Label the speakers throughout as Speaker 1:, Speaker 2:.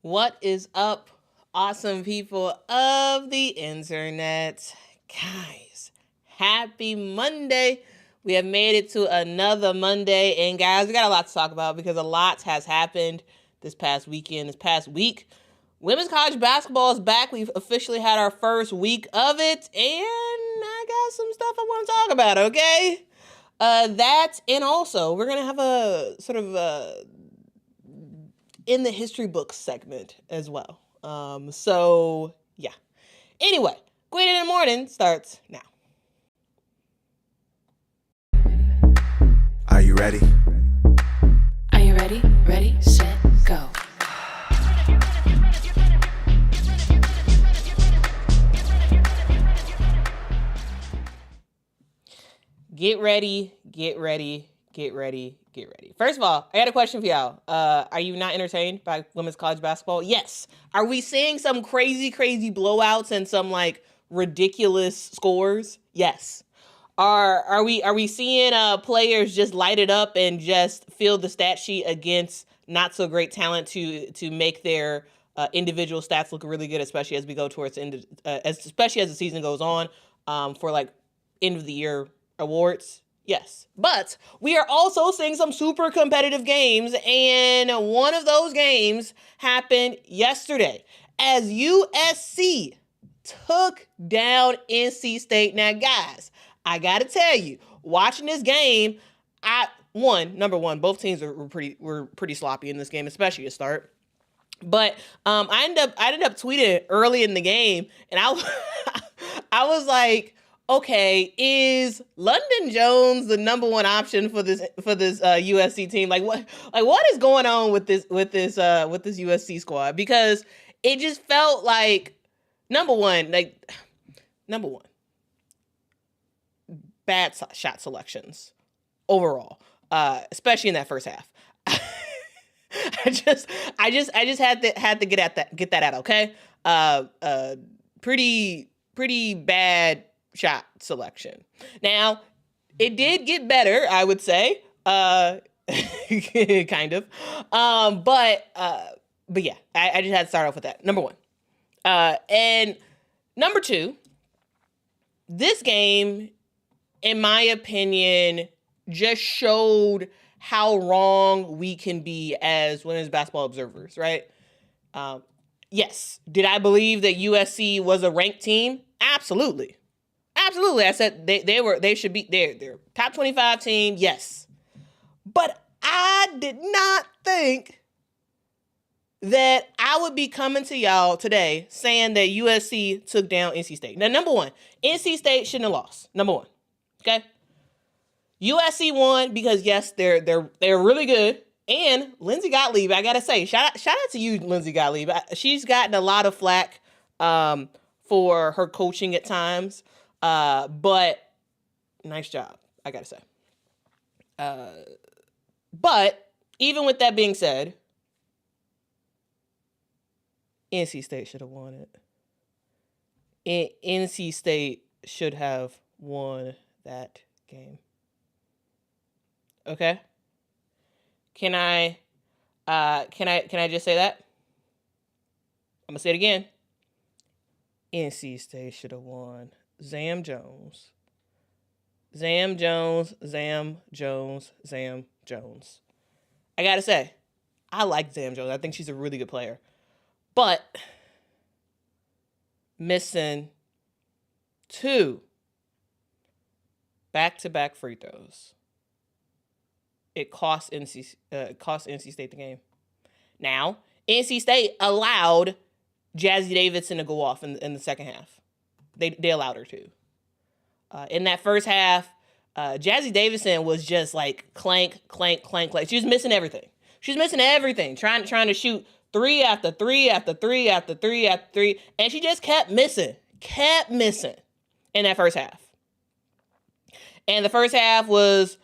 Speaker 1: What is up, awesome people of the internet? Guys, happy Monday. We have made it to another Monday. And guys, we got a lot to talk about because a lot has happened this past week. Women's college basketball is back. We've officially had our first week of it. And I got some stuff I want to talk about, okay? That, and also, we're going to have a sort of in the history books segment as well. So yeah. Anyway, Quita in the Morning starts now.
Speaker 2: Are you ready?
Speaker 3: Are you ready? Ready, set, go.
Speaker 1: Get ready, get ready, get ready, get ready. First of all, I got a question for y'all. Are you not entertained by women's college basketball? Yes. Are we seeing some crazy blowouts and some like ridiculous scores? Yes. Are we seeing players just light it up and just fill the stat sheet against not so great talent to make their individual stats look really good, especially as we go towards especially as the season goes on, for like end of the year awards? Yes. But we are also seeing some super competitive games, and one of those games happened yesterday as USC took down NC State. Now, guys, I gotta tell you, watching this game, number one, both teams were pretty sloppy in this game, especially to start. But I ended up tweeting early in the game, and I was like, okay, is London Jones the number one option for this USC team? Like what is going on with this USC squad? Because it just felt like number one, bad shot selections overall, especially in that first half. I just had to get that out. Okay, pretty bad shot selection. Now, it did get better, I would say, kind of. But yeah, I just had to start off with that. Number one, and number two, this game, in my opinion, just showed how wrong we can be as women's basketball observers, right? Yes. Did I believe that USC was a ranked team? Absolutely. I said they should be they're top 25 team. Yes. But I did not think that I would be coming to y'all today saying that USC took down NC State. Now, number one, NC State shouldn't have lost. Number one. Okay? USC won because yes, they're really good. And Lindsay Gottlieb, I gotta say, shout out to you, Lindsay Gottlieb. She's gotten a lot of flack for her coaching at times, but nice job, I gotta say. But even with that being said, NC State should have won it. NC State should have won that game. Okay? Can I just say that? I'm gonna say it again. NC State should have won. Zam Jones. I gotta say, I like Zam Jones. I think she's a really good player. But missing 2 back-to-back free throws. It cost NC State the game. Now, NC State allowed Jazzy Davidson to go off in the second half. They allowed her to. In that first half, Jazzy Davidson was just like clank. She was missing everything. Trying to shoot 3 after 3 after 3 after 3 after 3, and she just kept missing in that first half. And the first half was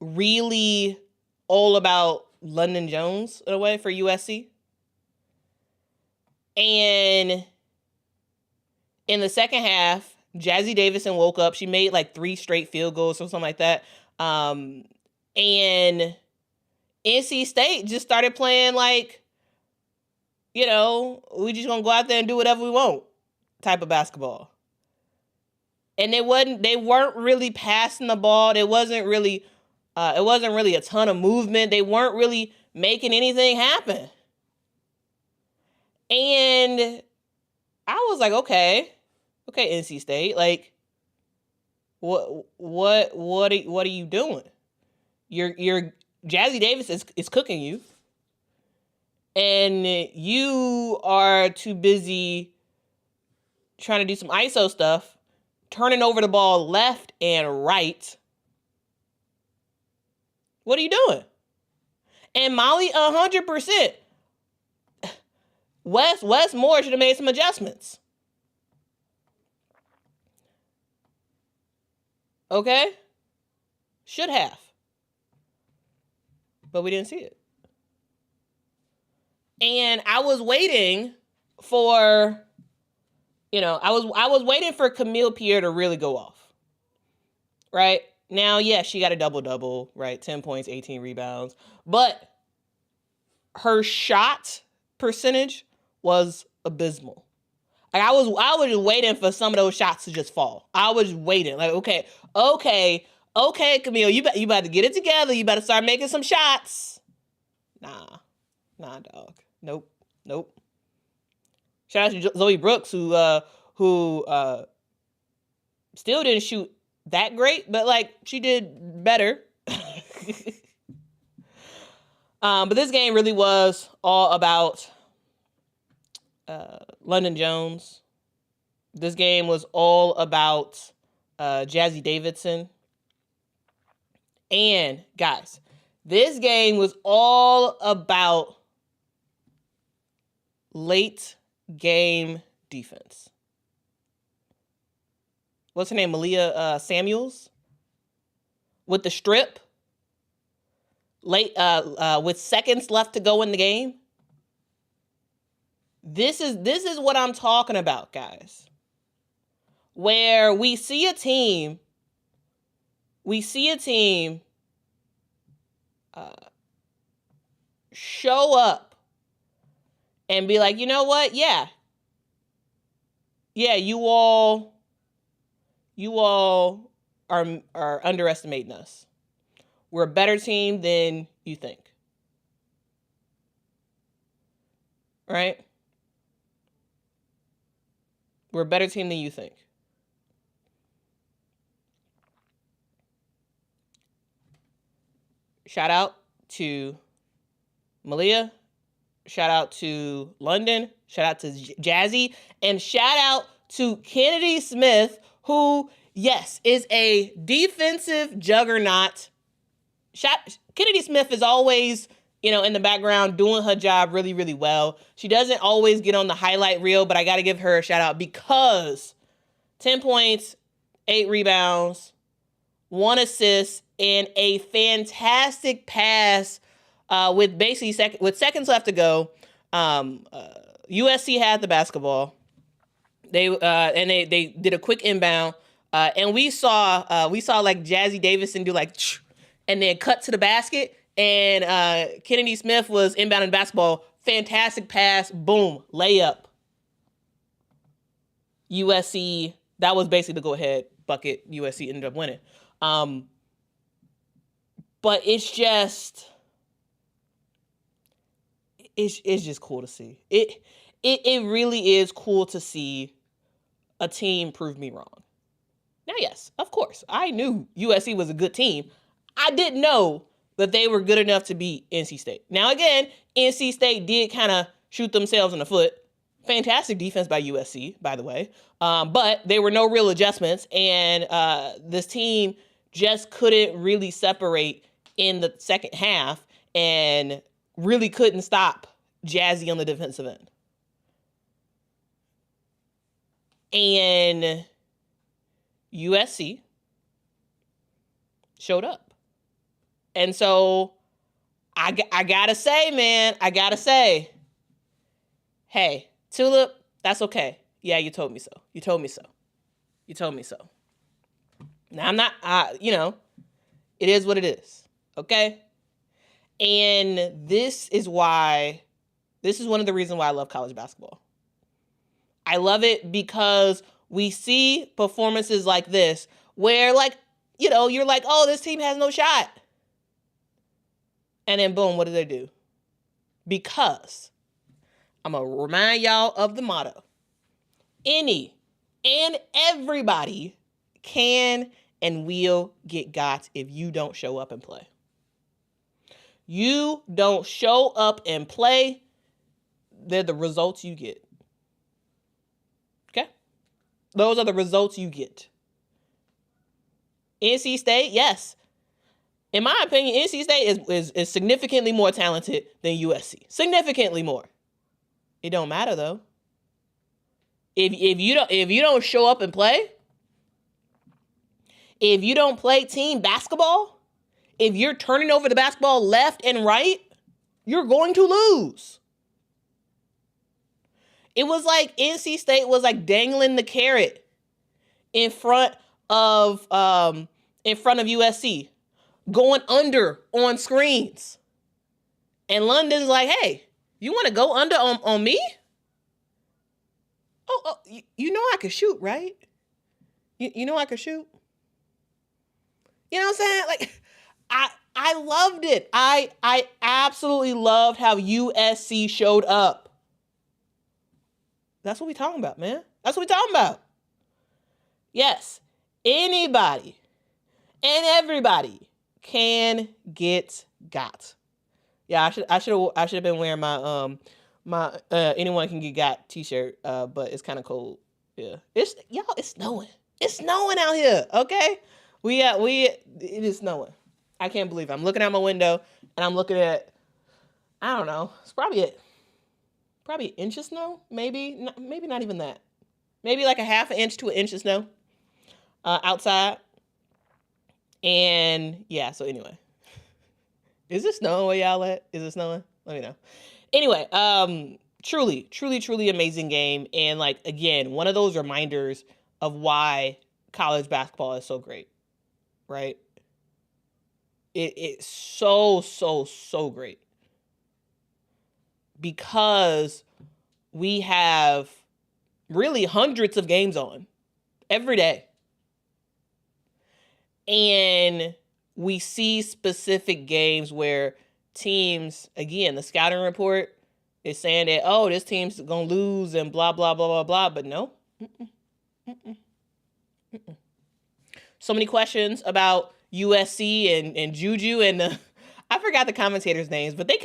Speaker 1: really all about London Jones in a way for USC. And in the second half, Jazzy Davidson woke up. She made like 3 straight field goals or something like that. And NC State just started playing like, we just gonna go out there and do whatever we want type of basketball. And they weren't really passing the ball. It wasn't really a ton of movement. They weren't really making anything happen. And I was like, okay, NC State, like, what are you doing? Your Jazzy Davis is cooking you, and you are too busy trying to do some ISO stuff, turning over the ball left and right. What are you doing? And Molly, 100%. Wes Moore should have made some adjustments. Okay? Should have. But we didn't see it. And I was waiting for, I was waiting for Camille Pierre to really go off. Right? Now, yeah, she got a double-double, right? 10 points, 18 rebounds. But her shot percentage was abysmal. Like I was just waiting for some of those shots to just fall. I was waiting. Like, okay, Camille, you about to get it together. You better start making some shots. Nah, dog. Nope. Shout out to Zoe Brooks, who still didn't shoot that great, but like she did better. But this game really was all about London Jones. This game was all about Jazzy Davidson. And guys, this game was all about late game defense. What's her name? Malia Samuels with the strip late with seconds left to go in the game. This is what I'm talking about, guys. Where we see a team show up and be like, you know what? Yeah, you all are underestimating us. We're a better team than you think. Right? We're a better team than you think. Shout out to Malia. Shout out to London. Shout out to Jazzy. And shout out to Kennedy Smith, who, yes, is a defensive juggernaut. Kennedy Smith is always, in the background doing her job really, really well. She doesn't always get on the highlight reel, but I got to give her a shout out because 10 points, 8 rebounds, 1 assist, and a fantastic pass with basically with seconds left to go. USC had the basketball. They did a quick inbound, and we saw like Jazzy Davidson do like, and then cut to the basket, and Kennedy Smith was inbounding basketball. Fantastic pass, boom, layup. USC, that was basically the go-ahead bucket. USC ended up winning. But it's just cool to see. It really is cool to see a team prove me wrong. Now, yes, of course, I knew USC was a good team. I didn't know that they were good enough to beat NC State. Now, again, NC State did kind of shoot themselves in the foot. Fantastic defense by USC, by the way. But there were no real adjustments, and this team just couldn't really separate in the second half and really couldn't stop Jazzy on the defensive end. And USC showed up. And so I gotta say, man, hey, Tulip, that's okay. Yeah, you told me so. Now, I'm not, it is what it is, okay? And this is one of the reasons why I love college basketball. I love it because we see performances like this where, like, you're like, oh, this team has no shot. And then boom, what do? Because I'm going to remind y'all of the motto. Any and everybody can and will get got if you don't show up and play. You don't show up and play, they're the results you get. Okay? Those are the results you get. NC State, yes. In my opinion, NC State is significantly more talented than USC. Significantly more. It don't matter though. If you don't show up and play, if you don't play team basketball, if you're turning over the basketball left and right, you're going to lose. It was like NC State was like dangling the carrot in front of USC, going under on screens. And London's like, hey, you want to go under on me? Oh, you know I could shoot, right? You know I could shoot. You know what I'm saying? Like, I loved it. I absolutely loved how USC showed up. That's what we talking about, man. That's what we talking about. Yes, anybody and everybody can get got. Yeah, I should have been wearing my anyone can get got t-shirt, but it's kind of cold. Yeah, it's snowing. It's snowing out here. Okay, it is snowing. I can't believe it. I'm looking out my window and I'm looking at, I don't know, it's probably an inch of snow, maybe not even that. Maybe like a half an inch to an inch of snow outside. And yeah, so anyway. Is it snowing where y'all at? Is it snowing? Let me know. Anyway, truly amazing game. And like, again, one of those reminders of why college basketball is so great, right? It's so great. Because we have really hundreds of games on every day. And we see specific games where teams, again, the scouting report is saying that, oh, this team's going to lose and blah, blah, blah, blah, blah. But no. So many questions about USC and Juju and I forgot the commentators' names, but they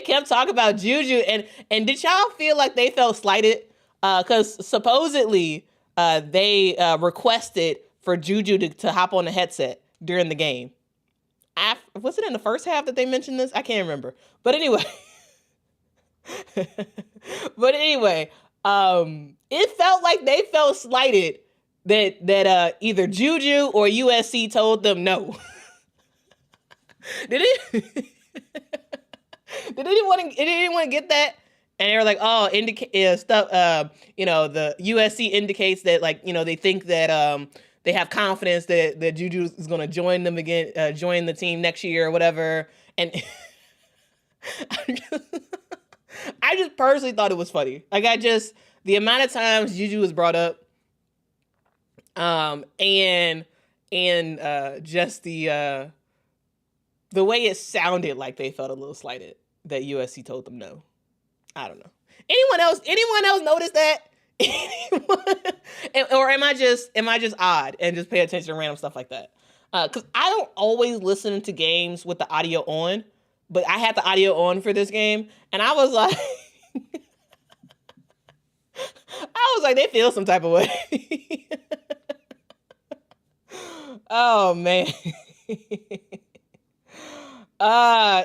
Speaker 1: kept talking about Juju. And did y'all feel like they felt slighted? Because supposedly they requested for Juju to hop on the headset during the game. Was it in the first half that they mentioned this? I can't remember. But anyway. It felt like they felt slighted that either Juju or USC told them no. Did it? Did anyone get that? And they were like, oh, stuff. The USC indicates that, like, they think that they have confidence that Juju is going to join them again, join the team next year or whatever. And I just personally thought it was funny. Like, the amount of times Juju was brought up, and just the way it sounded like they felt a little slighted that USC told them no. I don't know. Anyone else notice that? Or am I just odd and just pay attention to random stuff like that? Because I don't always listen to games with the audio on, but I had the audio on for this game, and I was like, they feel some type of way. Oh man.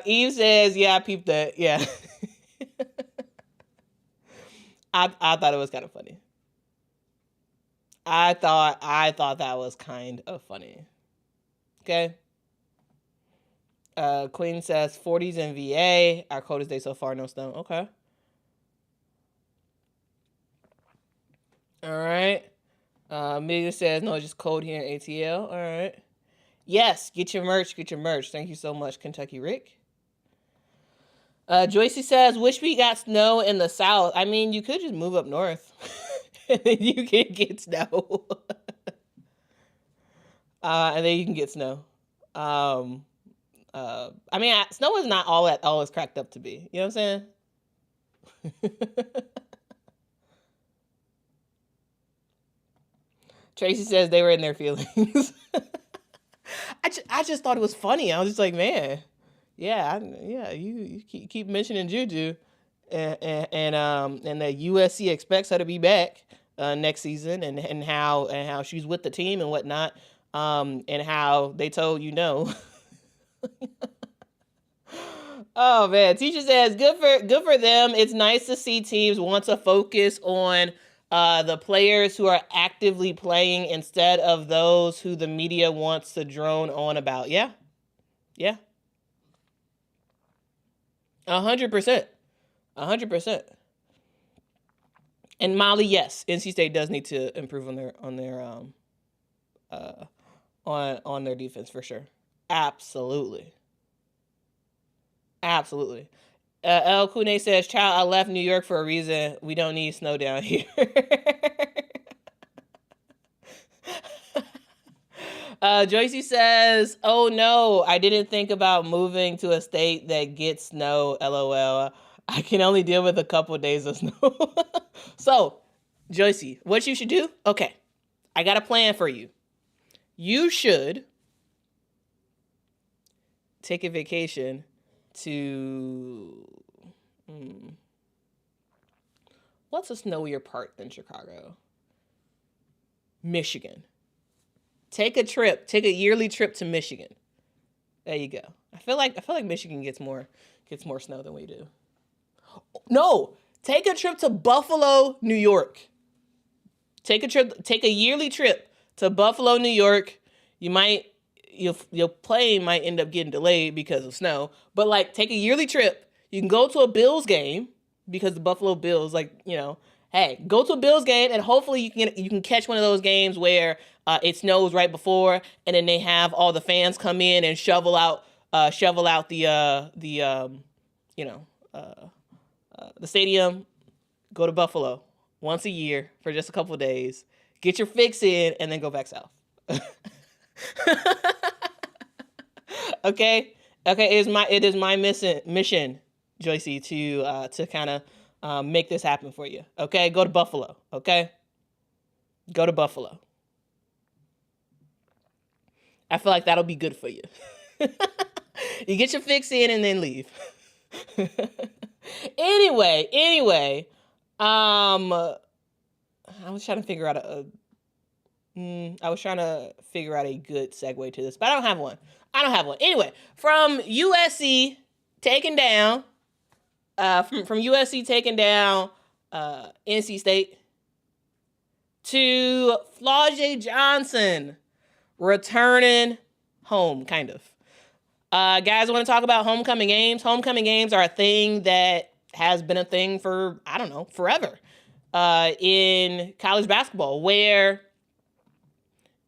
Speaker 1: Eve says, yeah, I peeped that. Yeah. I thought it was kind of funny. I thought that was kind of funny. Okay. Queen says 40s in VA. Our coldest day so far, no snow. Okay. All right. Amelia says, no, it's just cold here in ATL. All right. Yes, get your merch. Thank you so much, Kentucky Rick. Joycey says, wish we got snow in the south. I mean, you could just move up north. And then you can get snow. And then you can get snow. I mean, snow is not all it's cracked up to be. You know what I'm saying? Tracy says they were in their feelings. I just thought it was funny. I was just like, man, yeah, you keep mentioning Juju, and that USC expects her to be back next season, and how she's with the team and whatnot, and how they told you no. Oh man, teacher says good for them. It's nice to see teams want to focus on the players who are actively playing instead of those who the media wants to drone on about. Yeah. 100%. 100%. And Molly, yes, NC State does need to improve on their defense for sure. Absolutely. El Kune says, child, I left New York for a reason. We don't need snow down here. Joycey says, oh no, I didn't think about moving to a state that gets snow, LOL. I can only deal with a couple days of snow. So, Joycey, what you should do? Okay, I got a plan for you. You should take a vacation to what's a snowier part than Chicago? Michigan. Take a yearly trip to Michigan. There you go. I feel like Michigan gets more snow than we do. No, take a trip to Buffalo, New York. Take a yearly trip to Buffalo, New York. Your plane might end up getting delayed because of snow, but like take a yearly trip. You can go to a Bills game because the Buffalo Bills, hey, go to a Bills game and hopefully you can catch one of those games where it snows right before, and then they have all the fans come in and shovel out the stadium. Go to Buffalo once a year for just a couple of days. Get your fix in, and then go back south. Okay. It is my mission, Joycey, to kind of make this happen for you. Okay, go to Buffalo. Okay, go to Buffalo. I feel like that'll be good for you. You get your fix in and then leave. Anyway, I was trying to figure out a good segue to this, but I don't have one. Anyway, from USC taking down NC State to Flau'jae Johnson returning home, kind of. Guys, I want to talk about homecoming games. Homecoming games are a thing that has been a thing for, I don't know, forever in college basketball, where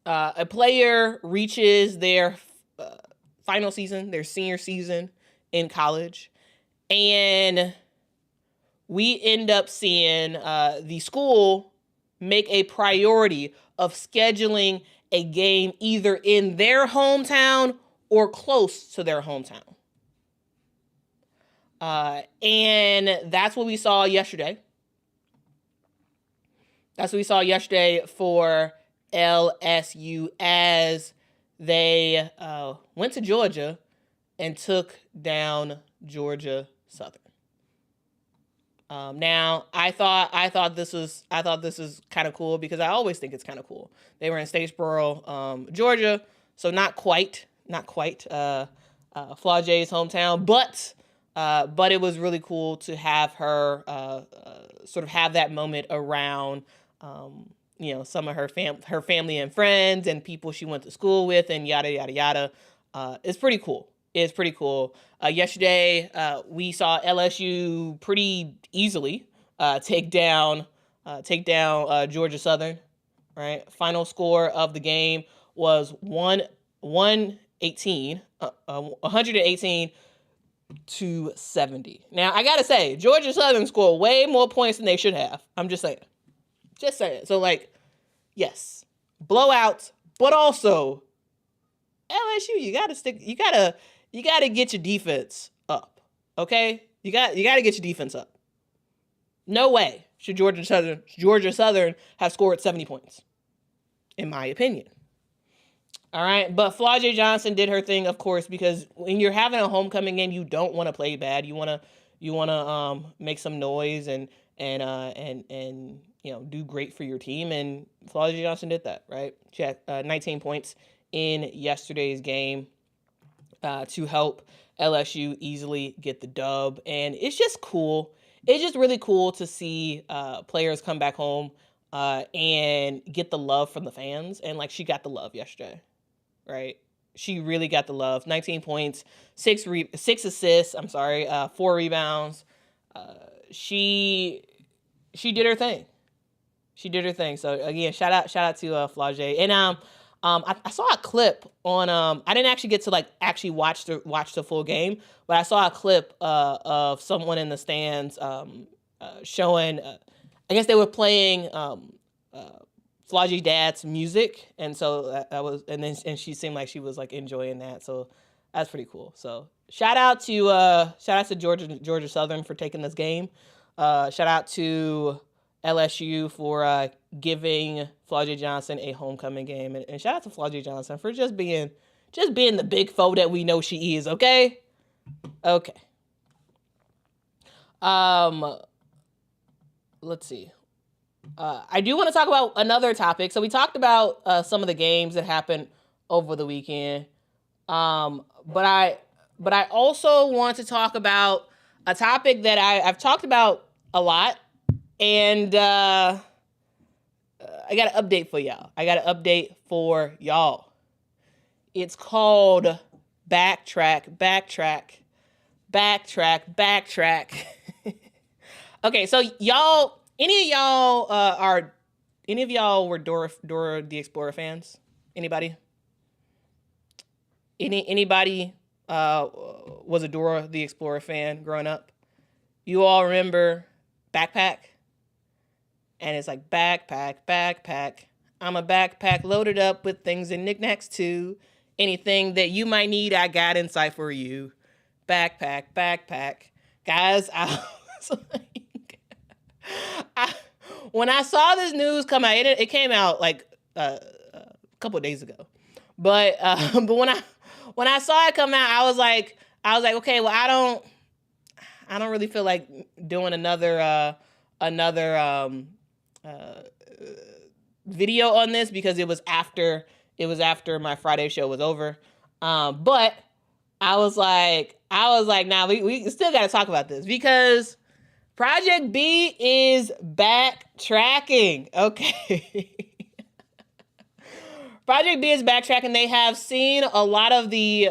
Speaker 1: a player reaches their final season, their senior season in college, and we end up seeing the school make a priority of scheduling a game either in their hometown or close to their hometown. And that's what we saw yesterday. For LSU as they went to Georgia and took down Georgia Southern. Now I thought this was kind of cool because I always think it's kind of cool. They were in Statesboro, Georgia, so not quite Flau'jae's hometown, but it was really cool to have her sort of have that moment around some of her family and friends and people she went to school with and yada yada yada. It's pretty cool. Yesterday, we saw LSU pretty easily take down Georgia Southern. Right, final score of the game was 118 to 70. Now, I got to say, Georgia Southern scored way more points than they should have. I'm just saying. Just saying. So, like, yes, blowouts, but also LSU, you got to get your defense up. Okay? You got to get your defense up. No way should Georgia Southern have scored 70 points, in my opinion. All right, but Flau'jae Johnson did her thing, of course, because when you're having a homecoming game, you don't want to play bad. You want to make some noise and do great for your team. And Flau'jae Johnson did that, right? She had 19 points in yesterday's game to help LSU easily get the dub, and it's just cool. It's just really cool to see players come back home and get the love from the fans, and like she got the love yesterday. Right? She really got the love. 19 points, 6 assists, 4 rebounds. She did her thing. She did her thing. So again, shout out to Flau'jae. And I saw a clip on I didn't actually get to actually watch the full game, but I saw a clip of someone in the stands showing I guess they were playing Flau'jae's dad's music, and so that was, and she seemed like she was like enjoying that, so that's pretty cool. So shout out to Georgia Southern for taking this game. Shout out to LSU for giving Flau'jae Johnson a homecoming game, and shout out to Flau'jae Johnson for just being the big foe that we know she is. Okay. Let's see. I do want to talk about another topic. So we talked about some of the games that happened over the weekend. But I also want to talk about a topic that I've talked about a lot. And I got an update for y'all. It's called backtrack. Okay, so y'all, any of y'all were Dora the Explorer fans? Anybody? Anybody was a Dora the Explorer fan growing up? You all remember Backpack? And it's like backpack. I'm a backpack loaded up with things and knickknacks too. Anything that you might need, I got inside for you. Backpack. Guys, I was like, when I saw this news come out, it came out like a couple of days ago. But when I saw it come out, I was like, okay, well, I don't really feel like doing another video on this because it was after my Friday show was over. But I was like, nah, we still got to talk about this because Project B is backtracking. Okay. Project B is backtracking. They have seen a lot of the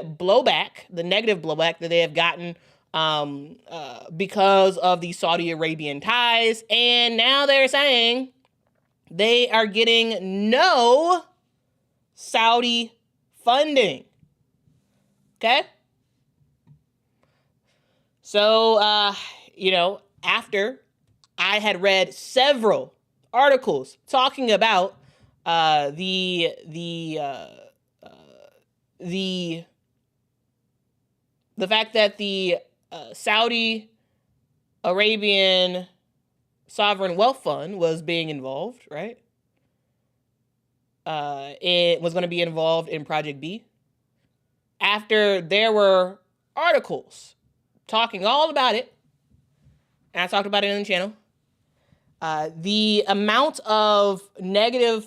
Speaker 1: negative blowback that they have gotten because of the Saudi Arabian ties. And now they're saying they are getting no Saudi funding. Okay? So, after I had read several articles talking about the fact that the Saudi Arabian Sovereign Wealth Fund was being involved, right? It was going to be involved in Project B. After there were articles talking all about it, and I talked about it on the channel, the amount of negative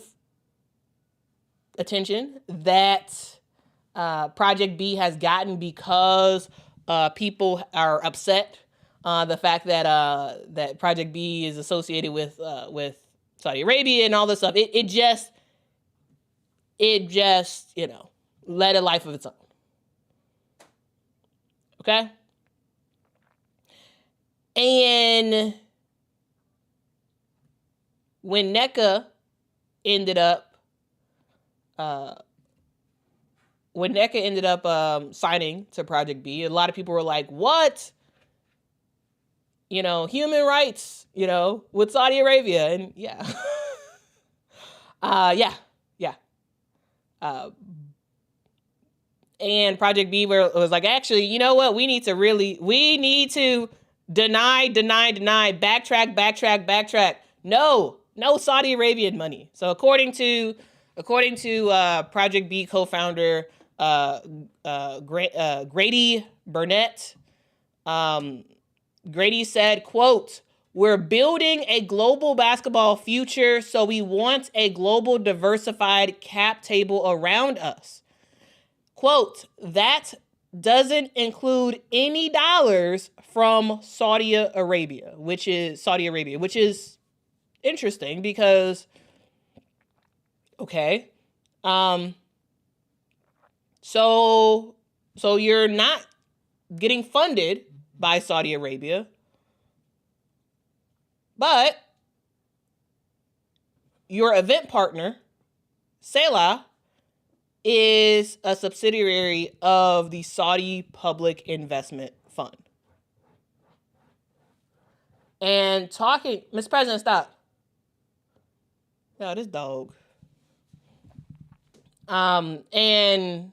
Speaker 1: attention that Project B has gotten because people are upset. The fact that Project B is associated with Saudi Arabia and all this stuff, it just led a life of its own. Okay? And when NECA ended up when NECA ended up signing to Project B, a lot of people were like, what? Human rights, with Saudi Arabia. And yeah. Yeah. And Project B was like, actually, you know what? We need to deny, backtrack. No Saudi Arabian money. So according to Project B co-founder Grady Burnett, Grady said, quote, "We're building a global basketball future, so we want a global diversified cap table around us. Quote, that doesn't include any dollars from Saudi Arabia, which is interesting because, okay, so you're not getting funded by Saudi Arabia, but your event partner, Selah, is a subsidiary of the Saudi Public Investment Fund. And talking, Mr. President, stop. No, this dog. And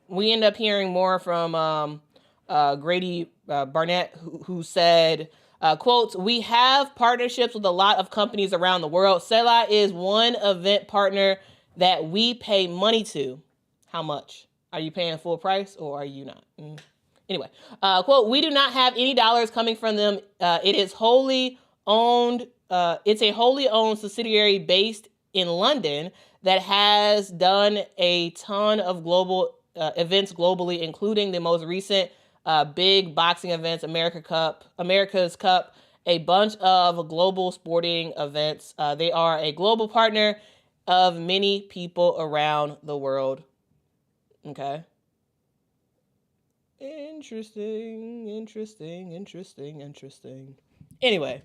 Speaker 1: we end up hearing more from Grady Barnett, who said, quote, "We have partnerships with a lot of companies around the world. Selah is one event partner that we pay money to." How much? Are you paying full price or are you not? Anyway, quote, "We do not have any dollars coming from them. It is wholly owned. It's a wholly owned subsidiary based in London that has done a ton of global events globally, including the most recent big boxing events, America's Cup, a bunch of global sporting events. They are a global partner of many people around the world." Okay. Interesting. Anyway,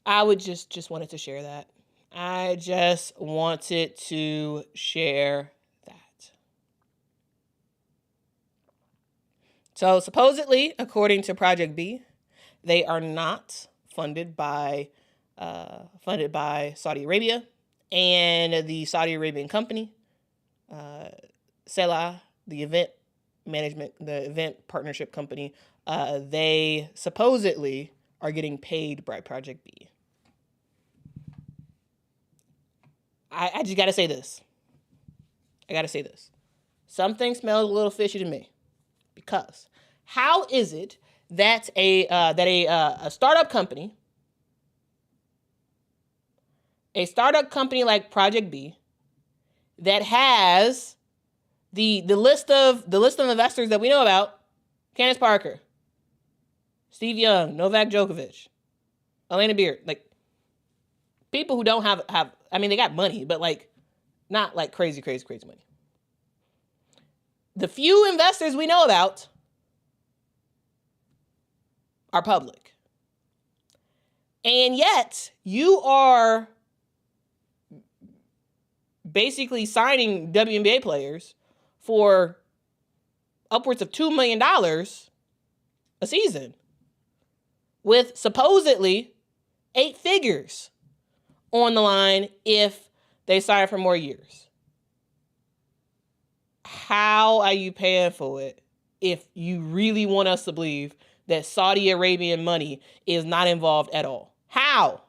Speaker 1: I would just wanted to share that. I just wanted to share that. So supposedly, according to Project B, they are not funded by Saudi Arabia, and the Saudi Arabian company, Selah, the event partnership company, they supposedly are getting paid by Project B. I just gotta say this. Something smells a little fishy to me, because how is it that a startup company like Project B, that has the list of investors that we know about, Candace Parker, Steve Young, Novak Djokovic, Elena Beard, like people who don't have I mean, they got money, but like not like crazy money. The few investors we know about are public. And yet you are basically signing WNBA players for upwards of $2 million a season, with supposedly 8 figures on the line if they sign for more years. How are you paying for it if you really want us to believe that Saudi Arabian money is not involved at all? How?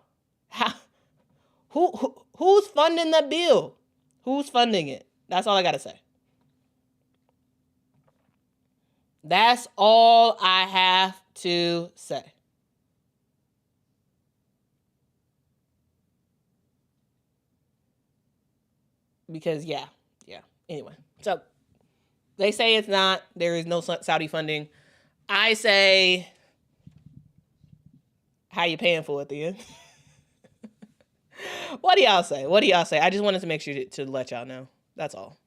Speaker 1: Who's funding that bill? Who's funding it? That's all I got to say. That's all I have to say. Because, yeah. Anyway, so they say it's not. There is no Saudi funding. I say, how you paying for it then? What do y'all say? I just wanted to make sure to let y'all know. That's all.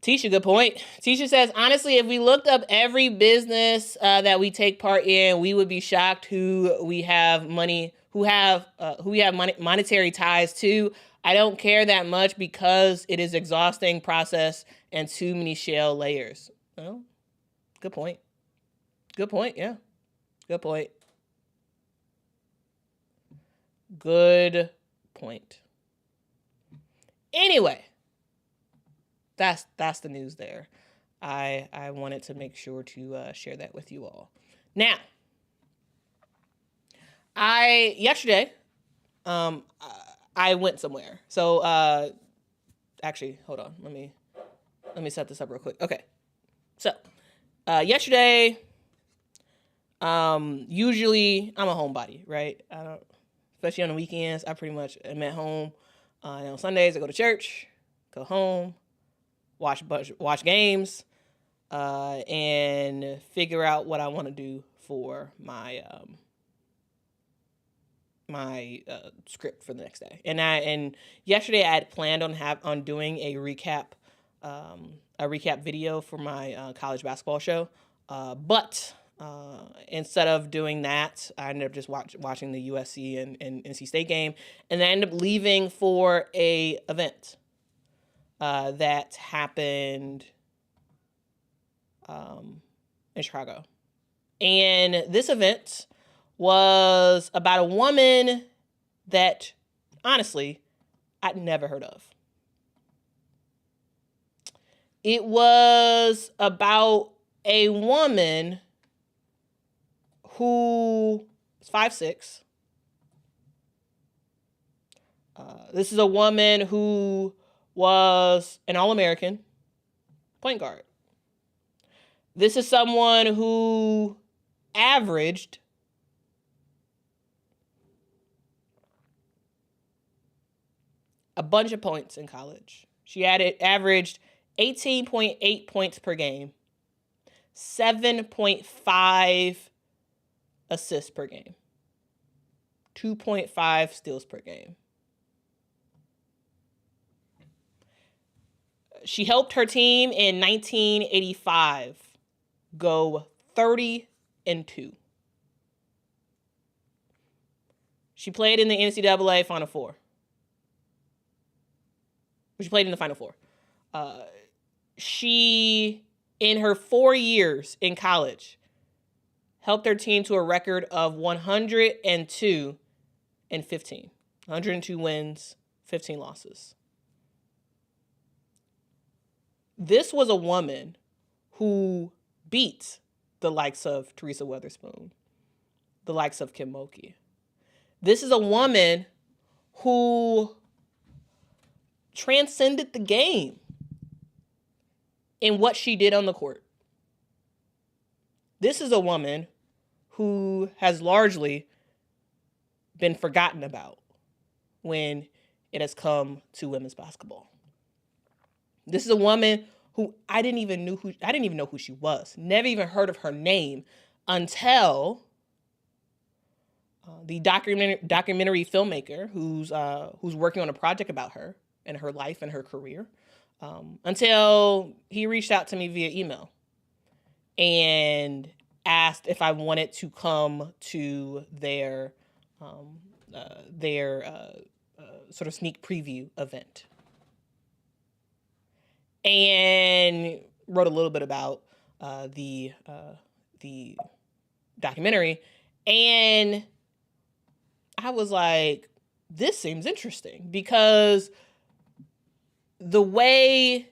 Speaker 1: Tisha, good point. Tisha says, honestly, if we looked up every business that we take part in, we would be shocked who we have monetary ties to. I don't care that much because it is exhausting process and too many shell layers. Well, good point. Good point. Yeah. Good point. Good point. Anyway, that's the news there. I wanted to make sure to share that with you all. Now, yesterday, I went somewhere. So, actually, hold on. Let me set this up real quick. Okay. So, yesterday, usually I'm a homebody, right? Especially on the weekends, I pretty much am at home. And on Sundays, I go to church, go home, watch games, and figure out what I want to do for my script for the next day. And yesterday I had planned on doing a recap video for my college basketball show, but instead of doing that, I ended up just watching the USC and NC State game, and I ended up leaving for a event that happened in Chicago. And this event was about a woman that, honestly, I'd never heard of. It was about a woman who is 5'6". This is a woman who was an All-American point guard. This is someone who averaged a bunch of points in college. She averaged 18.8 points per game, 7.5 assists per game, 2.5 steals per game. She helped her team in 1985 go 30-2. She played in the NCAA Final Four. She played in the Final Four. She, in her 4 years in college, helped her team to a record of 102-15. 102 wins, 15 losses. This was a woman who beat the likes of Teresa Weatherspoon, the likes of Kim Mulkey. This is a woman who transcended the game in what she did on the court. This is a woman who has largely been forgotten about when it has come to women's basketball. This is a woman who I didn't even know who she was. Never even heard of her name until the documentary filmmaker who's working on a project about her and her life and her career, until he reached out to me via email and asked if I wanted to come to their sort of sneak preview event, and wrote a little bit about the documentary. And I was like, this seems interesting, because the way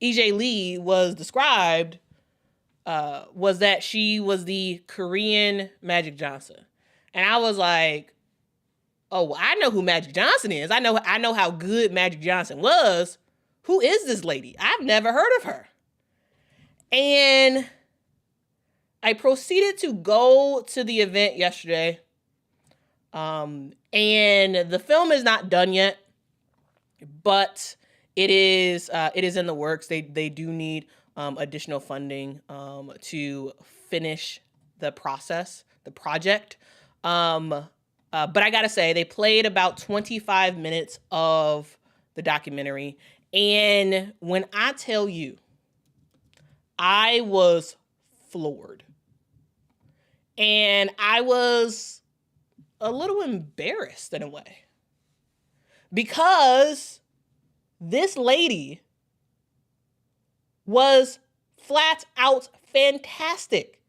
Speaker 1: E.J. Lee was described was that she was the Korean Magic Johnson. And I was like, oh, well, I know who Magic Johnson is. I know how good Magic Johnson was. Who is this lady? I've never heard of her. And I proceeded to go to the event yesterday. And the film is not done yet, but it is in the works. They do need additional funding to finish the project. But I gotta say, they played about 25 minutes of the documentary, And when I tell you, I was floored. And I was a little embarrassed in a way. Because this lady was flat out fantastic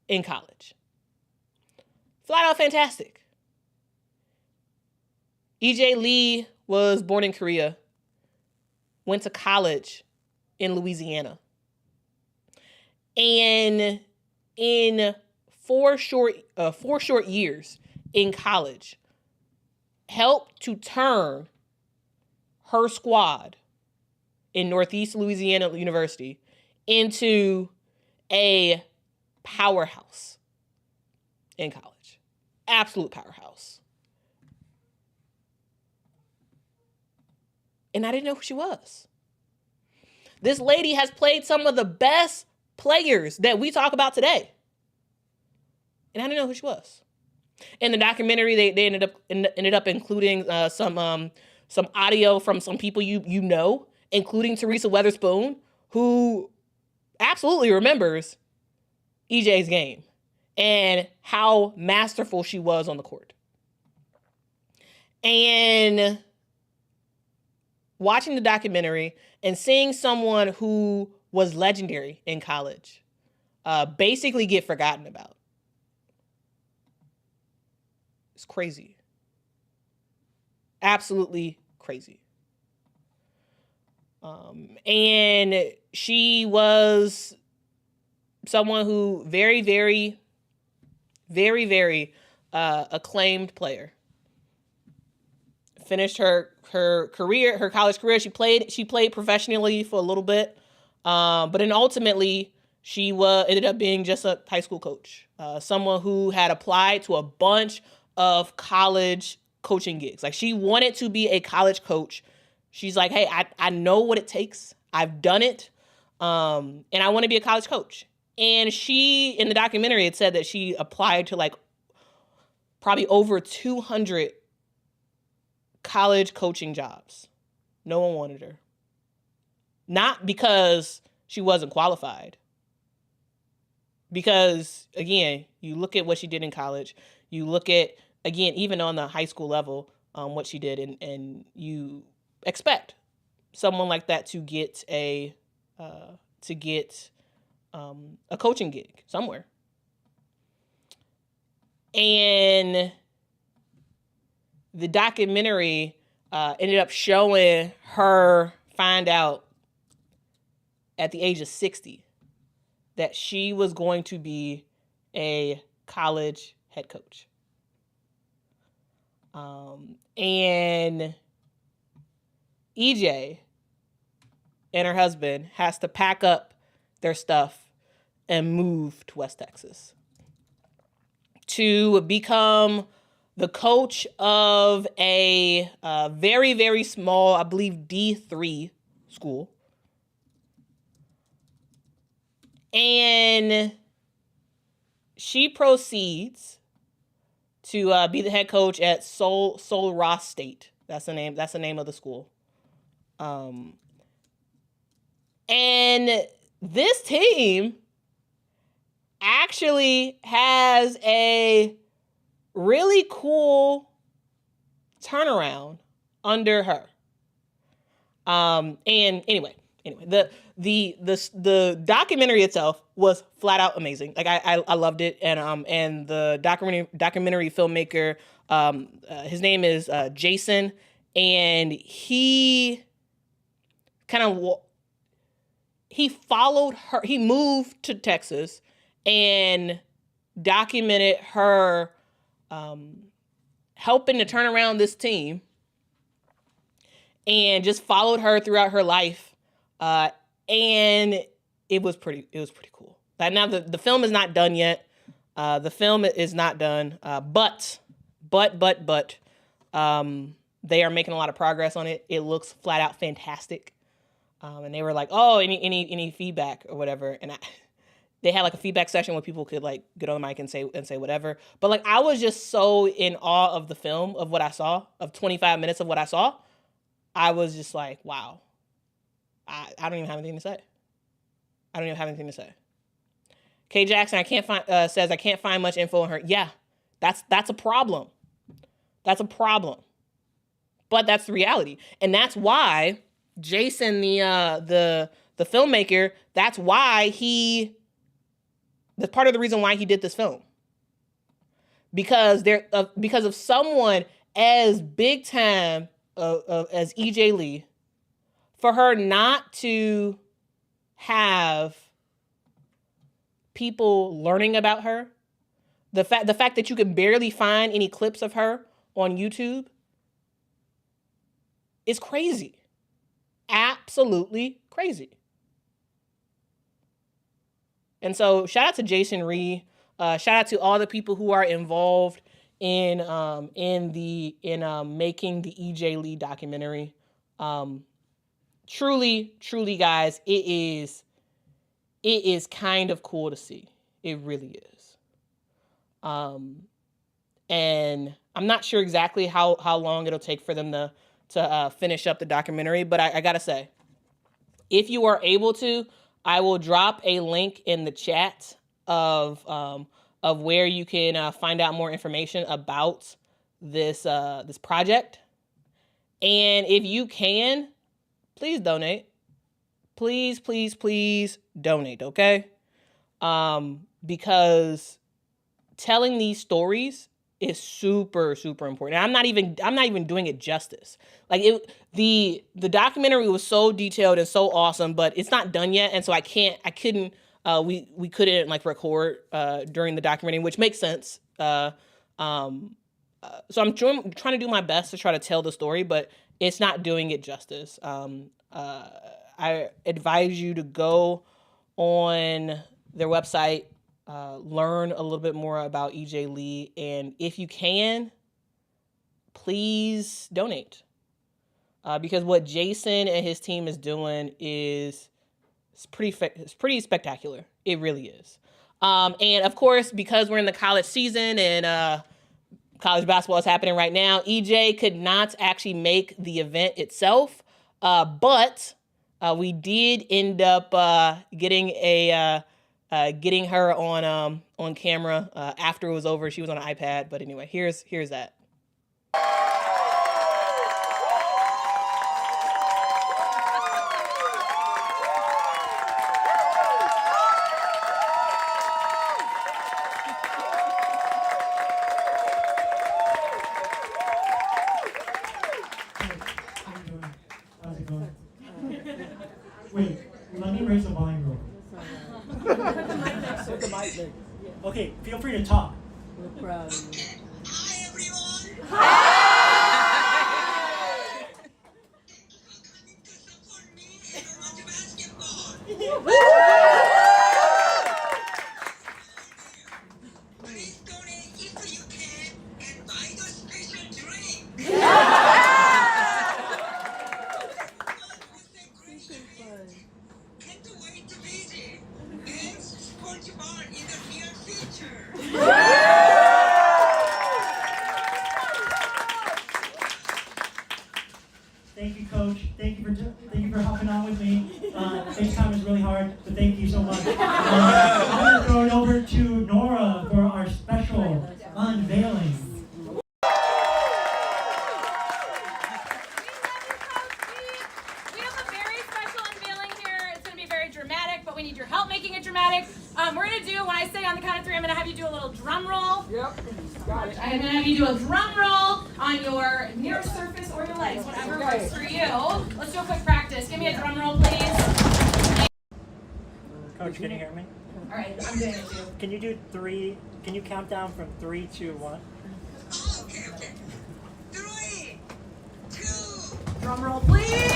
Speaker 1: in college. Flat out fantastic. EJ Lee was born in Korea, went to college in Louisiana. And in four short years in college, helped to turn her squad in Northeast Louisiana University into a powerhouse in college. Absolute powerhouse. And I didn't know who she was. This lady has played some of the best players that we talk about today. And I didn't know who she was. In the documentary, they ended up including some audio from some people you know, including Teresa Weatherspoon, who absolutely remembers EJ's game and how masterful she was on the court. And watching the documentary and seeing someone who was legendary in college basically get forgotten about. It's crazy. Absolutely crazy. And she was someone who very, very, very, very acclaimed player. Finished her career, her college career. She played professionally for a little bit, but then ultimately she ended up being just a high school coach. Someone who had applied to a bunch of college coaching gigs. Like, she wanted to be a college coach. She's like, hey, I know what it takes. I've done it. And I want to be a college coach. And she, in the documentary, it said that she applied to like probably over 200 college coaching jobs. No one wanted her. Not because she wasn't qualified. Because, again, you look at what she did in college. You look at, again, even on the high school level, what she did, and you expect someone like that to get a coaching gig somewhere. And the documentary ended up showing her find out at the age of 60 that she was going to be a college head coach. And EJ and her husband has to pack up their stuff and move to West Texas to become the coach of a very, very small, I believe, D3 school. And she proceeds to be the head coach at Sul Ross State. That's the name of the school. And this team actually has a really cool turnaround under her. And anyway, the documentary itself was flat out amazing. Like, I loved it, and the documentary filmmaker, his name is Jason, and he he followed her. He moved to Texas and documented her helping to turn around this team, and just followed her throughout her life. And it was pretty cool. Now the film is not done yet. The film is not done. But they are making a lot of progress on it. It looks flat out fantastic. And they were like, oh, any feedback or whatever. And they had like a feedback session where people could like get on the mic and say whatever. But like, I was just so in awe of the film, of what I saw, of 25 minutes of what I saw. I was just like, wow. I don't even have anything to say. I don't even have anything to say. Kay Jackson, says I can't find much info on her. Yeah, that's a problem. That's a problem. But that's the reality, and that's why Jason, the filmmaker, that's part of the reason why he did this film. Because of someone as big time as EJ Lee, for her not to have people learning about her, the fact that you can barely find any clips of her on YouTube is crazy. Absolutely crazy. And so shout out to Jason Rhee. Shout out to all the people who are involved in making the EJ Lee documentary. Truly, guys, it is kind of cool to see. It really is. And I'm not sure exactly how long it'll take for them to finish up the documentary, but I gotta say, if you are able to, I will drop a link in the chat of where you can find out more information about this project. And if you can, please donate. Please donate, okay? Because telling these stories is super important. And I'm not even doing it justice. Like the documentary was so detailed and so awesome, but it's not done yet, and so we couldn't like record during the documentary, which makes sense. So I'm trying to do my best to try to tell the story, but it's not doing it justice. I advise you to go on their website, learn a little bit more about EJ Lee, and if you can, please donate. Because what Jason and his team is doing is pretty spectacular. It really is. And of course, because we're in the college season and college basketball is happening right now, EJ could not actually make the event itself, but we did end up getting her on camera after it was over. She was on an iPad, but anyway, here's that.
Speaker 2: How's it going? Wait, let me raise the volume real quick. Okay, feel free to talk.
Speaker 4: We're proud of you.
Speaker 5: Hi, everyone. Coming to support me and watch basketball. Please donate if you can and buy the special drink. Can't wait to visit and sports bar in the near future.
Speaker 2: Thank you, Coach. Thank you for helping out with me. FaceTime is really hard, but thank you so much. I'm going to throw it over to Nora for our special unveiling.
Speaker 6: We have a very special unveiling here. It's going to be very dramatic, but we need your help making it dramatic. We're going to do, when I say on the count of three, I'm going to have you do a little drum roll. Yep. Got it. I'm going to have you do a drum roll on your near surface or your legs, whatever works for you. Let's do a quick practice. Give me a drum roll, please.
Speaker 2: Coach, can you hear me?
Speaker 6: All right, I'm doing it too.
Speaker 2: Can you do three? Can you count down from 3, 2, 1?
Speaker 5: Okay. 3, 2.
Speaker 6: Drum roll, please.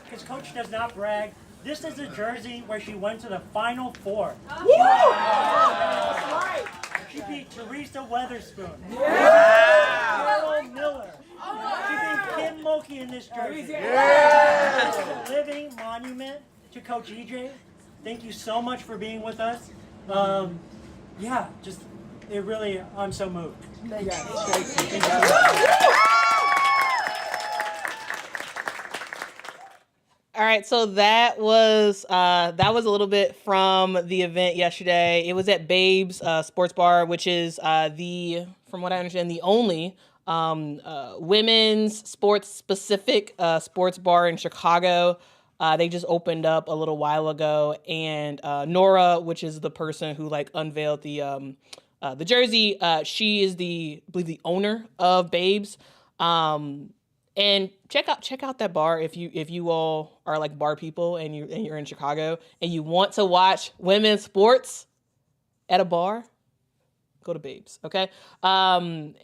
Speaker 2: Because Coach does not brag. This is a jersey where she went to the Final Four.
Speaker 6: That's
Speaker 2: right. She beat Teresa Weatherspoon. Yeah. Carol Miller. karaoke in this jersey. This is a living monument to Coach EJ. Thank you so much for being with us. I'm so moved.
Speaker 1: All right, so that was a little bit from the event yesterday. It was at Babe's Sports Bar, which is from what I understand, the only women's sports specific sports bar in Chicago. They just opened up a little while ago, and Nora, which is the person who unveiled the jersey, she is I believe the owner of Babe's. And check out that bar if you all are bar people and you're in Chicago and you want to watch women's sports at a bar, go to Babes, okay? And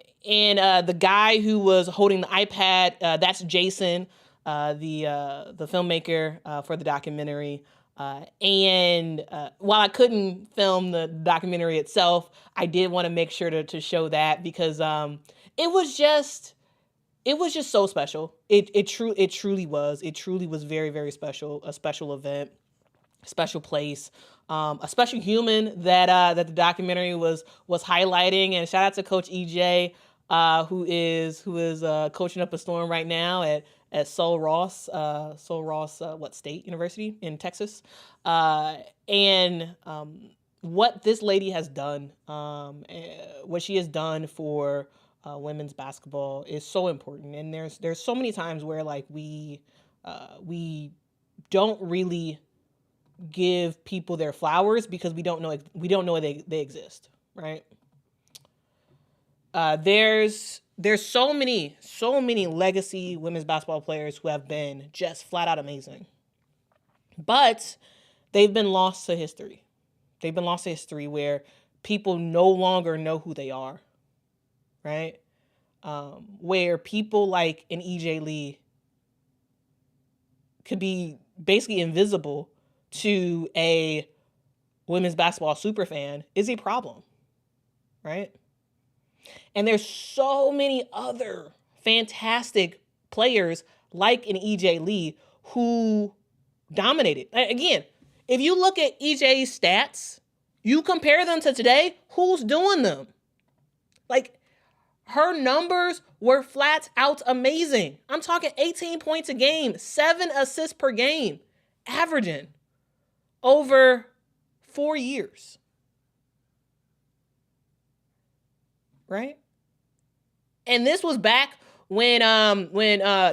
Speaker 1: the guy who was holding the iPad, that's Jason, the filmmaker for the documentary. And while I couldn't film the documentary itself, I did want to make sure to show that because it was just so special. It truly was. It truly was very, very special. A special event, a special place, a special human that the documentary was highlighting. And shout out to Coach EJ, who is coaching up a storm right now at Sul Ross, State University in Texas, and what this lady has done, what she has done for women's basketball is so important. And there's so many times where we don't really give people their flowers because we don't know they exist, right? There's so many legacy women's basketball players who have been just flat out amazing, but they've been lost to history. They've been lost to history where people no longer know who they are. Right? Where people like an EJ Lee could be basically invisible to a women's basketball super fan is a problem, right? And there's so many other fantastic players like an EJ Lee who dominated. Again, if you look at EJ's stats, you compare them to today, who's doing them? Her numbers were flat out amazing. I'm talking 18 points a game, 7 assists per game, averaging over 4 years. Right? And this was back when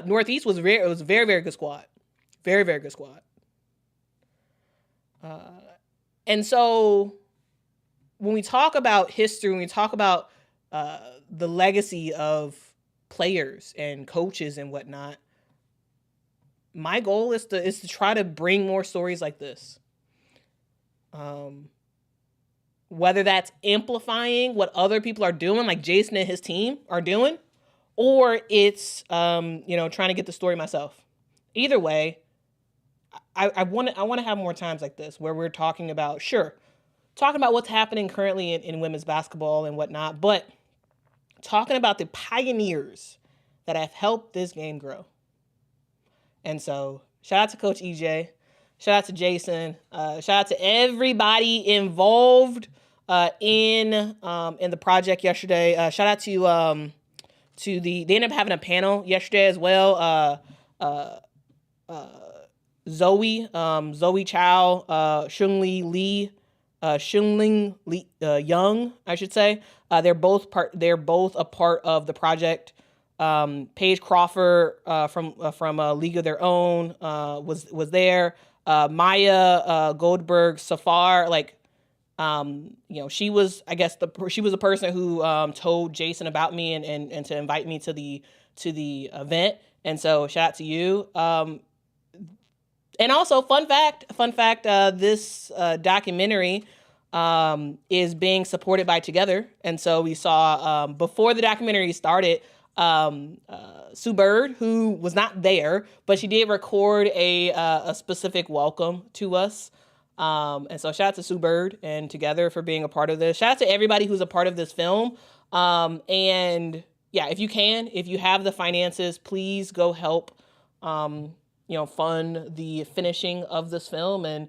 Speaker 1: Northeast was very, very good squad. Very, very good squad. And so when we talk about history, when we talk about the legacy of players and coaches and whatnot, my goal is to try to bring more stories like this. Whether that's amplifying what other people are doing, like Jason and his team are doing, or it's trying to get the story myself. Either way, I want to have more times like this where we're talking about what's happening currently in women's basketball and whatnot, but talking about the pioneers that have helped this game grow. And so shout out to Coach EJ, shout out to Jason, shout out to everybody involved in the project yesterday. Shout out to they ended up having a panel yesterday as well. Zoe Chow, Shunling Lee Young, I should say. They're both a part of the project. Paige Crawford from a League of Their Own was there. Maya Goldberg Safar, she was, I guess, she was a person who told Jason about me and to invite me to the event. And so shout out to you. And also, fun fact, this documentary is being supported by Together. And so we saw, before the documentary started, Sue Bird, who was not there, but she did record a specific welcome to us. And so shout out to Sue Bird and Together for being a part of this. Shout out to everybody who's a part of this film. And yeah, if you have the finances, please go help, fund the finishing of this film. And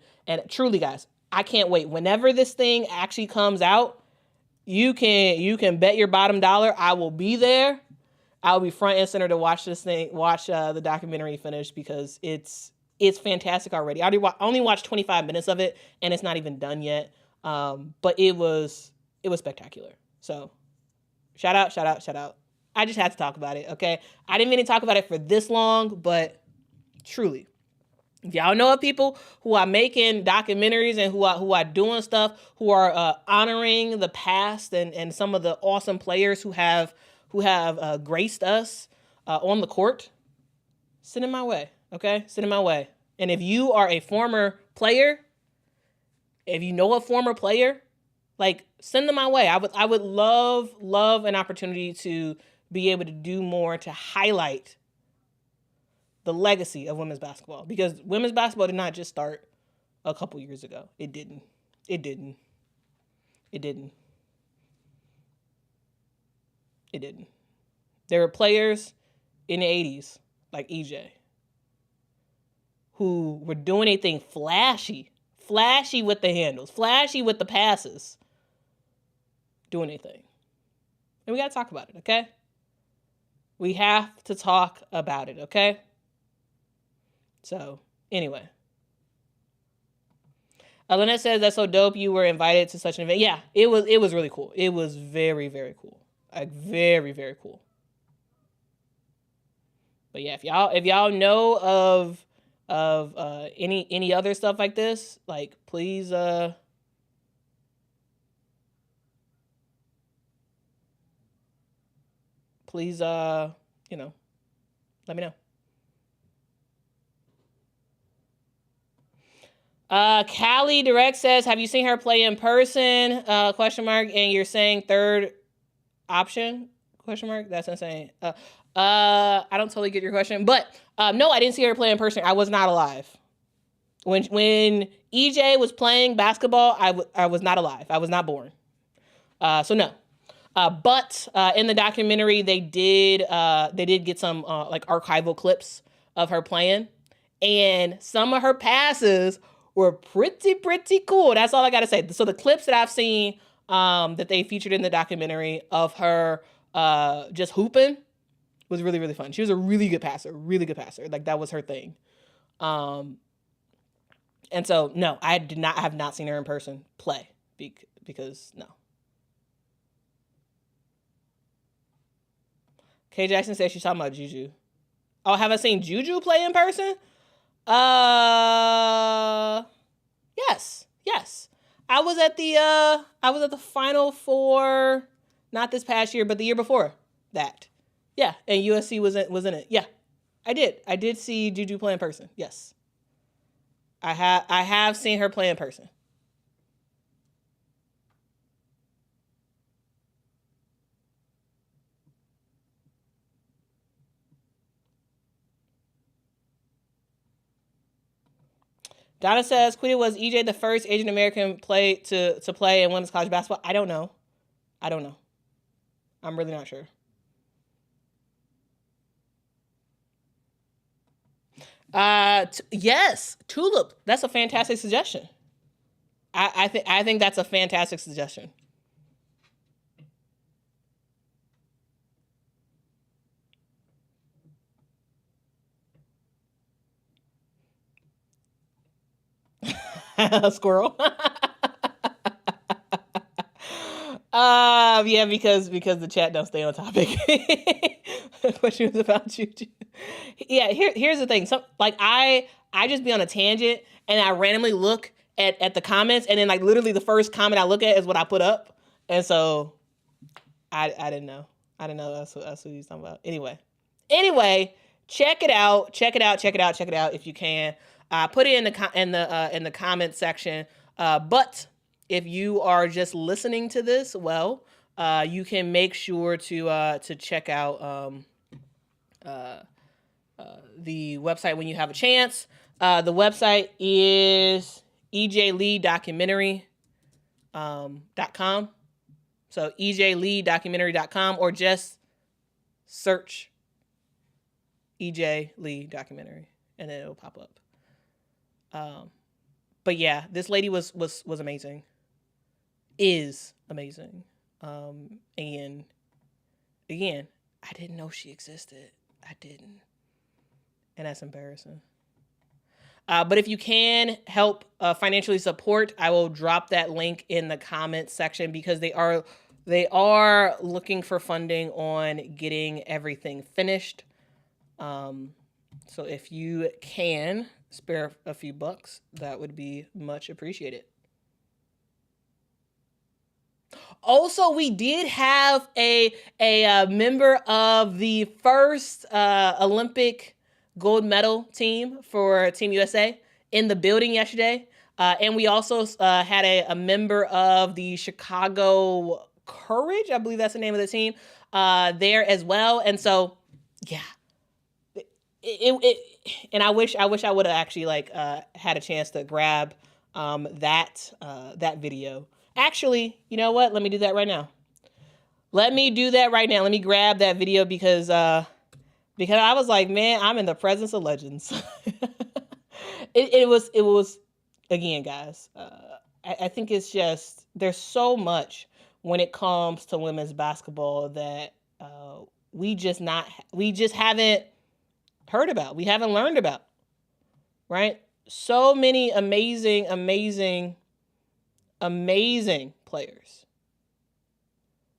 Speaker 1: truly, guys, I can't wait. Whenever this thing actually comes out, you can bet your bottom dollar I will be there. I'll be front and center to watch the documentary finish, because it's fantastic already. I only watched 25 minutes of it, and it's not even done yet. But it was spectacular. So shout out. I just had to talk about it, okay? I didn't mean to talk about it for this long, but truly, if y'all know of people who are making documentaries and who are doing stuff, who are honoring the past and some of the awesome players who have graced us on the court, send it my way, okay? Send it my way. And if you are a former player, if you know a former player, like, send them my way. I would love an opportunity to be able to do more to highlight the legacy of women's basketball, because women's basketball did not just start a couple years ago. It didn't. There were players in the 80s like EJ who were doing anything flashy with the handles, flashy with the passes, doing anything. And we got to talk about it, okay? We have to talk about it, okay? So, anyway. Lynette says, that's so dope you were invited to such an event. Yeah, it was really cool. It was very, very cool. Like, very, very cool. But yeah, if y'all know of any other stuff like this, like, please let me know. Callie Direct says, have you seen her play in person? Question mark. And you're saying third option? Question mark. That's insane. I don't totally get your question, but no, I didn't see her play in person. I was not alive when EJ was playing basketball. I was not alive. I was not born. So no. But in the documentary, they did get some like archival clips of her playing, and some of her passes were pretty cool. That's all I gotta say. So the clips that I've seen that they featured in the documentary of her just hooping was really, really fun. She was a really good passer. Like, that was her thing. And so no, I have not seen her in person play because no. Kay Jackson says she's talking about Juju. Oh, have I seen Juju play in person? Yes. I was at the Final Four, not this past year, but the year before that. Yeah, and USC was in it. Yeah, I did see Juju play in person. Yes, I have seen her play in person. Donna says, Quita, was EJ the first Asian American to play in women's college basketball? I don't know. I'm really not sure. Yes, Tulip. That's a fantastic suggestion. I think that's a fantastic suggestion. Squirrel. Yeah, because the chat don't stay on topic. The question was about Juju. Yeah, here's the thing. I just be on a tangent and I randomly look at the comments, and then like literally the first comment I look at is what I put up, and so I didn't know. That's what he's talking about. Anyway, check it out if you can. Put it in the comment section. But if you are just listening to this, well, you can make sure to check out the website when you have a chance. The website is ejleedocumentary.com. So ejleedocumentary.com, or just search EJ Lee documentary, and then it'll pop up. But yeah, this lady was amazing. Is amazing. And again, I didn't know she existed. I didn't. And that's embarrassing. But if you can help financially support, I will drop that link in the comments section, because they are looking for funding on getting everything finished. So if you can spare a few bucks, that would be much appreciated. Also, we did have a member of the first Olympic gold medal team for Team USA in the building yesterday. And we also had a member of the Chicago Courage, I believe that's the name of the team, there as well. And so, yeah. And I wish I would have actually had a chance to grab that video. Actually, you know what? Let me do that right now. Let me grab that video because I was like, man, I'm in the presence of legends. It was again, guys. I think it's just, there's so much when it comes to women's basketball that we just haven't heard about. We haven't learned about, right? So many amazing players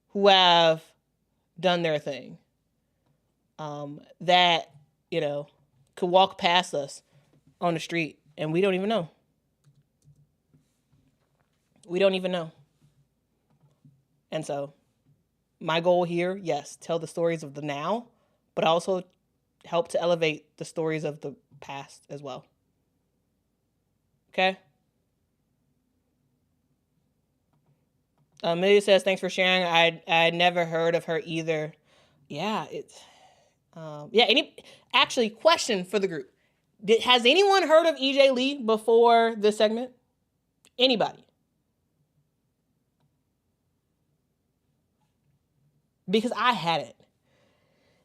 Speaker 1: who have done their thing, that, could walk past us on the street and we don't even know. And so my goal here, yes, tell the stories of the now, but also help to elevate the stories of the past as well. Okay? Amelia says, thanks for sharing. I never heard of her either. Yeah, question for the group. Has anyone heard of EJ Lee before this segment? Anybody? Because I hadn't.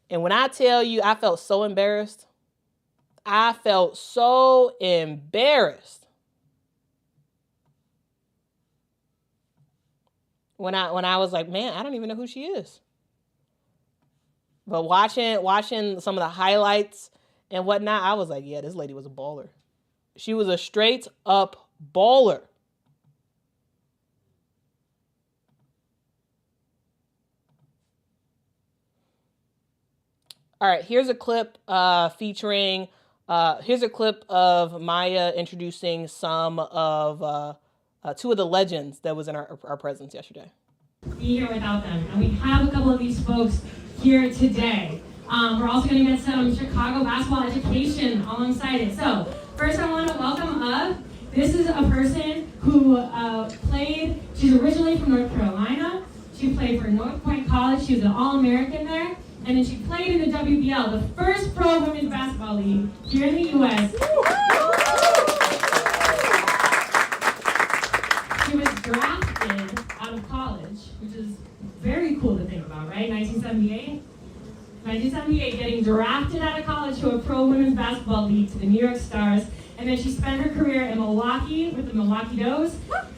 Speaker 1: And when I tell you I felt so embarrassed, when I was like, man, I don't even know who she is. But watching some of the highlights and whatnot, I was like, yeah, this lady was a baller. She was a straight up baller. All right, here's a clip here's a clip of Maya introducing some of two of the legends that was in our presence yesterday.
Speaker 6: Be here without them. And we have a couple of these folks here today. We're also going to get some Chicago basketball education alongside it. So first I want to welcome up, this is a person who she's originally from North Carolina. She played for North Point College. She was an All-American there. And then she played in the WBL, the first pro women's basketball league here in the U.S. She was drafted out of college, which is very cool to think about, right? 1978, getting drafted out of college to a pro women's basketball league to the New York Stars. And then she spent her career in Milwaukee with the Milwaukee Does.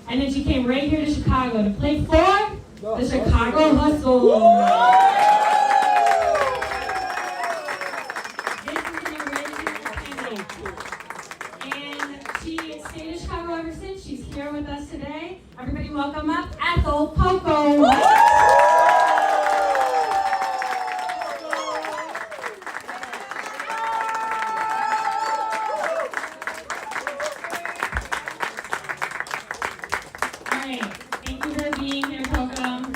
Speaker 6: And then she came right here to Chicago to play for the Chicago Hustle. Here with us today. Everybody welcome up Ethel Poco. All right, thank you for being here, Poco.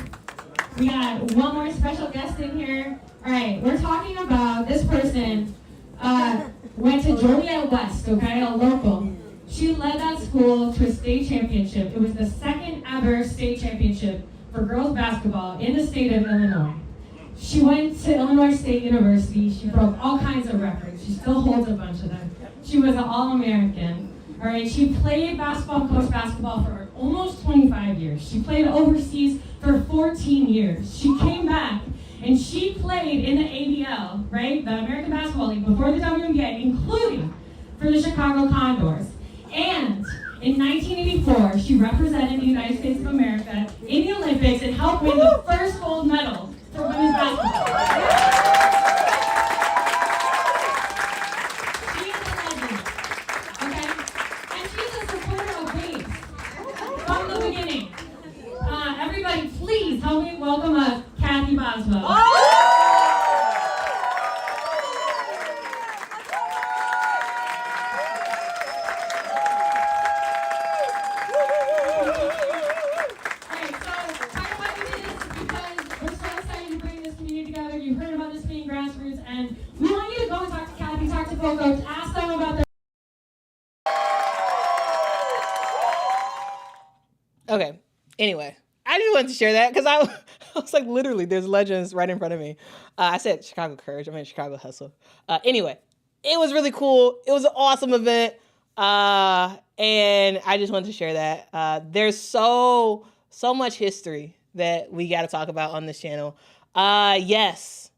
Speaker 6: We got one more special guest in here. All right, we're talking about this person went to Joliet West, okay, a local. She led that school to a state championship. It was the second ever state championship for girls basketball in the state of Illinois. She went to Illinois State University. She broke all kinds of records. She still holds a bunch of them. She was an All-American. All right, she played basketball, coached basketball for almost 25 years. She played overseas for 14 years. She came back And she played in the ABL, right? The American Basketball League, before the WNBA, including for the Chicago Condors. And in 1984, she represented the United States of America in the Olympics and helped win the first gold medal for women's basketball. She is a legend, okay? And she's a supporter of Babes from the beginning. Everybody, please help me welcome up Kathy Boswell. You heard about this being grassroots, and we want you to go and talk to Kathy, talk to folks, ask them about their.
Speaker 1: Okay. Anyway, I just wanted to share that because I was like, literally, there's legends right in front of me. I said Chicago Courage. I meant Chicago Hustle. Anyway, it was really cool. It was an awesome event. And I just wanted to share that. There's so much history that we got to talk about on this channel. Yes,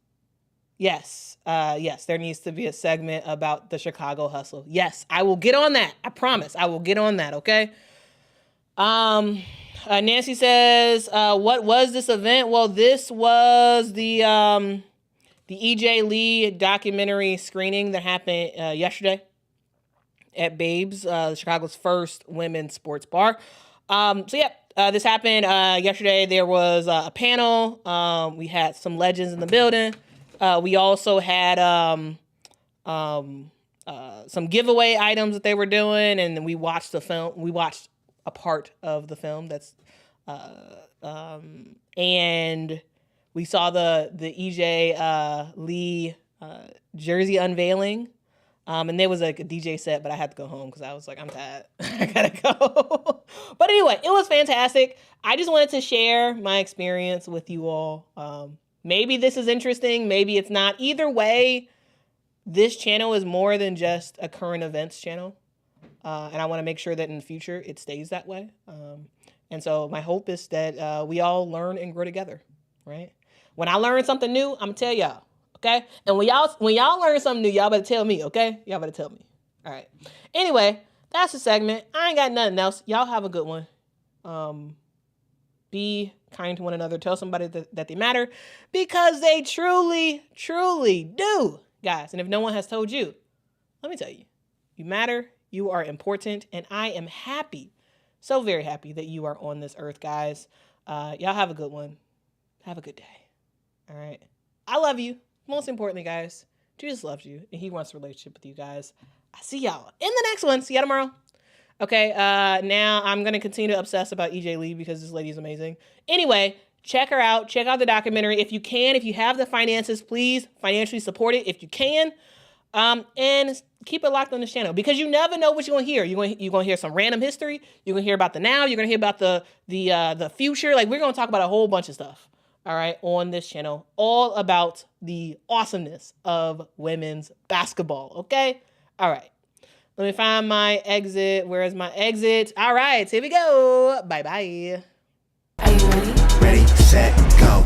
Speaker 1: there needs to be a segment about the Chicago Hustle. Yes, I will get on that. I promise. I will get on that, okay? Nancy says, what was this event? Well, this was the E.J. Lee documentary screening that happened yesterday at Babes, Chicago's first women's sports bar. This happened yesterday. There was a panel. We had some legends in the building. We also had some giveaway items that they were doing, and then we watched the film. We watched a part of the film that's and we saw the EJ Lee jersey unveiling. And there was like a DJ set, but I had to go home because I was like, I'm tired. I gotta go. But anyway, it was fantastic. I just wanted to share my experience with you all. Maybe this is interesting. Maybe it's not. Either way, this channel is more than just a current events channel. And I want to make sure that in the future it stays that way. And so my hope is that we all learn and grow together, right? When I learn something new, I'm going to tell y'all. Okay? And when y'all learn something new, y'all better tell me, okay? Y'all better tell me. All right. Anyway, that's the segment. I ain't got nothing else. Y'all have a good one. Be kind to one another. Tell somebody that they matter because they truly, truly do, guys. And if no one has told you, let me tell you, you matter, you are important, and I am happy, so very happy that you are on this earth, guys. Y'all have a good one. Have a good day. All right. I love you. Most importantly, guys, Jesus loves you, and he wants a relationship with you guys. I see y'all in the next one. See y'all tomorrow. Okay, now I'm going to continue to obsess about EJ Lee because this lady is amazing. Anyway, check her out. Check out the documentary. If you can, if you have the finances, please financially support it if you can. And keep it locked on this channel because you never know what you're going to hear. You're going to hear some random history. You're going to hear about the now. You're going to hear about the future. Like, we're going to talk about a whole bunch of stuff. All right, on this channel, all about the awesomeness of women's basketball, okay? All right, let me find my exit. Where is my exit? All right, here we go. Bye-bye.
Speaker 3: Are you ready?
Speaker 4: Ready, set, go.